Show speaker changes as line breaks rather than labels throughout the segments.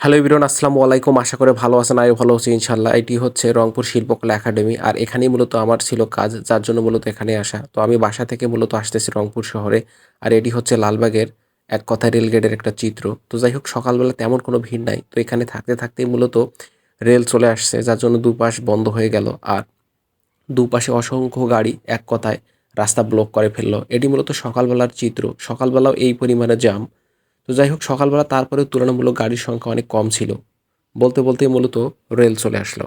Hello everyone, আসসালামু আলাইকুম। আশা করে ভালো আছেন। আমিও ভালো আছি ইনশাআল্লাহ। এটি হচ্ছে রংপুর শিল্পকলা একাডেমি। আর এখানেই মূলত আমার ছিল কাজ, যার জন্য মূলত এখানে আসা। তো আমি বাসা থেকে মূলত আসতেছি রংপুর শহরে। আর এটি হচ্ছে লালবাগের এক কথায় রেলগেটের একটা চিত্র। তো যাই হোক, সকালবেলা তেমন কোনো ভিড় নাই। তো এখানে থাকতে থাকতেই মূলত রেল চলে আসছে, যার জন্য দুপাশ বন্ধ হয়ে গেল। আর দুপাশে অসংখ্য গাড়ি এক কথায় রাস্তা ব্লক করে ফেললো। এটি মূলত সকালবেলার চিত্র। সকালবেলাও এই পরিমাণে জ্যাম। তো যাই হোক, সকালবেলা তারপরেও তুলনামূলক গাড়ির সংখ্যা অনেক কম ছিল। বলতে বলতেই মূলত রেল চলে আসলো।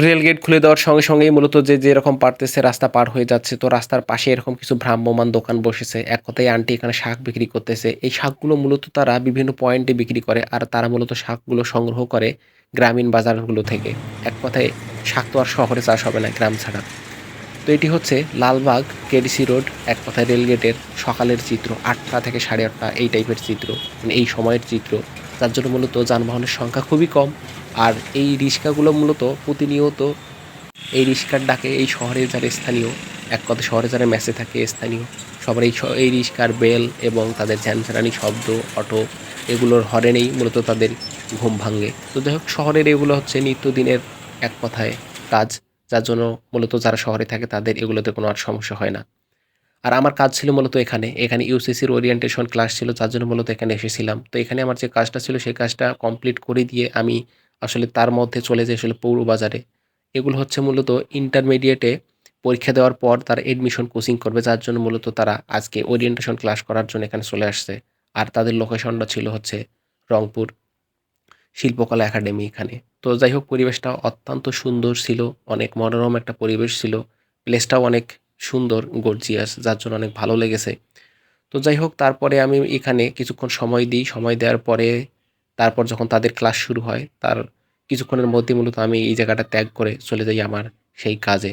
রেল গেট খুলে দেওয়ার সঙ্গে সঙ্গেই মূলত যে যেরকম পারতেছে রাস্তা পার হয়ে যাচ্ছে। তো রাস্তার পাশে এরকম কিছু ভ্রাম্যমান দোকান বসেছে। এক কথায় আন্টি এখানে শাক বিক্রি করতেছে। এই শাকগুলো মূলত তারা বিভিন্ন পয়েন্টে বিক্রি করে। আর তারা মূলত শাকগুলো সংগ্রহ করে গ্রামীণ বাজারগুলো থেকে। এক কথায় শাক তো আর শহরে চাষ হবে না গ্রাম ছাড়া। তো এটি হচ্ছে লালবাগ কেডিসি রোড, এক কথায় রেলগেটের সকালের চিত্র। ৮টা থেকে ৮:৩০ এই টাইপের চিত্র, মানে এই সময়ের চিত্র। যার জন্য মূলত যানবাহনের সংখ্যা খুবই কম। আর এই রিক্সাগুলো মূলত প্রতিনিয়ত এই রিক্সার ডাকে এই শহরে যারা স্থানীয়, এক কথায় শহরে যারা মেসে থাকে স্থানীয়, সবার এই রিক্সার বেল এবং তাদের ঝ্যানঝানানি শব্দ, অটো, এগুলোর হরেনেই মূলত তাদের ঘুম ভাঙে। তো যাই হোক, শহরের এগুলো হচ্ছে নিত্যদিনের এক কথায় কাজ। যার জন্য মূলত যারা শহরে থাকে তাদের এগুলোতে কোনো আর সমস্যা হয় না। আর আমার কাজ ছিল মূলত এখানে ইউসিসির ওরিয়েন্টেশন ক্লাস ছিল, যার জন্য মূলত এখানে এসেছিলাম। তো এখানে আমার যে কাজটা ছিল সেই কাজটা কমপ্লিট করে দিয়ে আমি আসলে তার মধ্যে চলে যাই আসলে পৌর বাজারে। এগুলো হচ্ছে মূলত ইন্টারমিডিয়েটে পরীক্ষা দেওয়ার পর তারা এডমিশন কোচিং করবে, যার জন্য মূলত তারা আজকে ওরিয়েন্টেশন ক্লাস করার জন্য এখানে চলে আসছে। আর তাদের লোকেশনটা ছিল হচ্ছে রংপুর শিল্পকলা একাডেমি এখানে। তো যাই হোক, পরিবেশটা অত্যন্ত সুন্দর ছিল, অনেক মনোরম একটা পরিবেশ ছিল। প্লেসটাও অনেক সুন্দর, গর্জিয়াস, যার জন্য অনেক ভালো লেগেছে। তো যাই হোক, তারপরে আমি এখানে কিছুক্ষণ সময় দিই। সময় দেওয়ার পরে তারপর যখন তাদের ক্লাস শুরু হয়, তার কিছুক্ষণের মধ্যে মূলত আমি এই জায়গাটা ত্যাগ করে চলে যাই আমার সেই কাজে।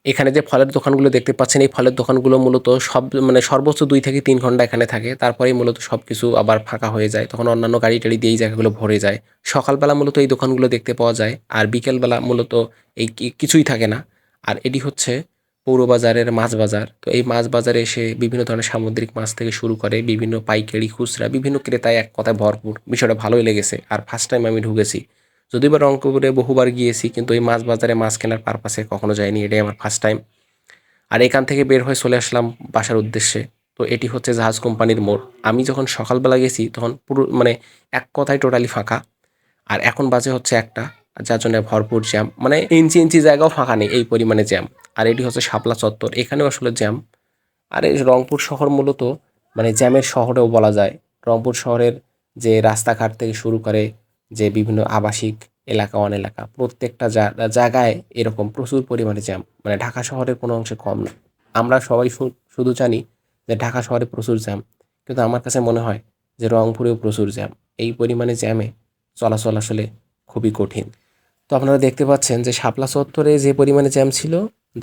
এখানে যে ফলের দোকানগুলো দেখতে পাচ্ছেন, এই ফলের দোকানগুলো মূলত সব মানে সর্বোচ্চ ২ থেকে ৩ ঘন্টা এখানে থাকে। তারপরেই মূলত সবকিছু আবার ফাঁকা হয়ে যায়। তখন অন্যান্য গাড়ি-টাড়ি দিয়ে এই জায়গাগুলো ভরে যায়। সকালবেলা মূলত এই দোকানগুলো দেখতে পাওয়া যায়। আর বিকেলবেলা মূলত এই কিছুই থাকে না। আর এটি হচ্ছে পৌরবাজারের মাছ বাজার। তো এই মাছ বাজারে এসে বিভিন্ন ধরনের সামুদ্রিক মাছ থেকে শুরু করে বিভিন্ন পাইকারি, খুচরা বিভিন্ন ক্রেতায় এক কথায় ভরপুর। বিষয়টা ভালোই লেগেছে। আর ফার্স্ট টাইম আমি ঢুকেছি। যদিও বা রংপুরে বহুবার গিয়েছি, কিন্তু এই মাছ বাজারে মাছ কেনার পারপাসে কখনো যাইনি। এটাই আমার ফার্স্ট টাইম। আর এখান থেকে বের হয়ে চলে আসলাম বাসার উদ্দেশ্যে। তো এটি হচ্ছে জাহাজ কোম্পানির মোড়। আমি যখন সকালবেলা গেছি তখন পুরো মানে এক কথায় টোটালি ফাঁকা। আর এখন বাজে হচ্ছে ১টা, যার জন্য ভরপুর জ্যাম। মানে ইঞ্চি ইঞ্চি জায়গাও ফাঁকা নেই, এই পরিমাণে জ্যাম। আর এটি হচ্ছে শাপলা চত্বর, এখানেও আসলে জ্যাম। আর এই রংপুর শহর মূলত মানে জ্যামের শহরেও বলা যায়। রংপুর শহরের যে রাস্তাঘাট থেকে শুরু করে যে বিভিন্ন আবাসিক এলাকা, অনেলাকা প্রত্যেকটা জায়গায় এরকম প্রচুর পরিমাণে জ্যাম। মানে ঢাকা শহরের কোনো অংশে কম না। আমরা সবাই শুধু জানি যে ঢাকা শহরে প্রচুর জ্যাম। কিন্তু আমার কাছে মনে হয় যে রংপুরেও প্রচুর জ্যাম। এই পরিমাণে জ্যামে চলাচল আসলে খুবই কঠিন। তো আপনারা দেখতে পাচ্ছেন যে শাপলা চত্বরে যে পরিমাণে জ্যাম ছিল,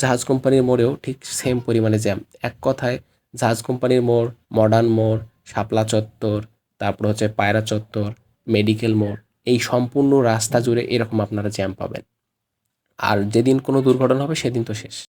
জাহাজ কোম্পানির মোড়েও ঠিক সেম পরিমাণে জ্যাম। এক কথায় জাহাজ কোম্পানির মোড়, মডার্ন মোড়, শাপলা চত্বর, তারপর হচ্ছে পায়রা চত্বর, মেডিকেল মোড়, এই সম্পূর্ণ রাস্তা জুড়ে এরকম আপনারা জ্যাম পাবেন। আর যেদিন কোনো দুর্ঘটনা হবে সেদিন তো শেষ।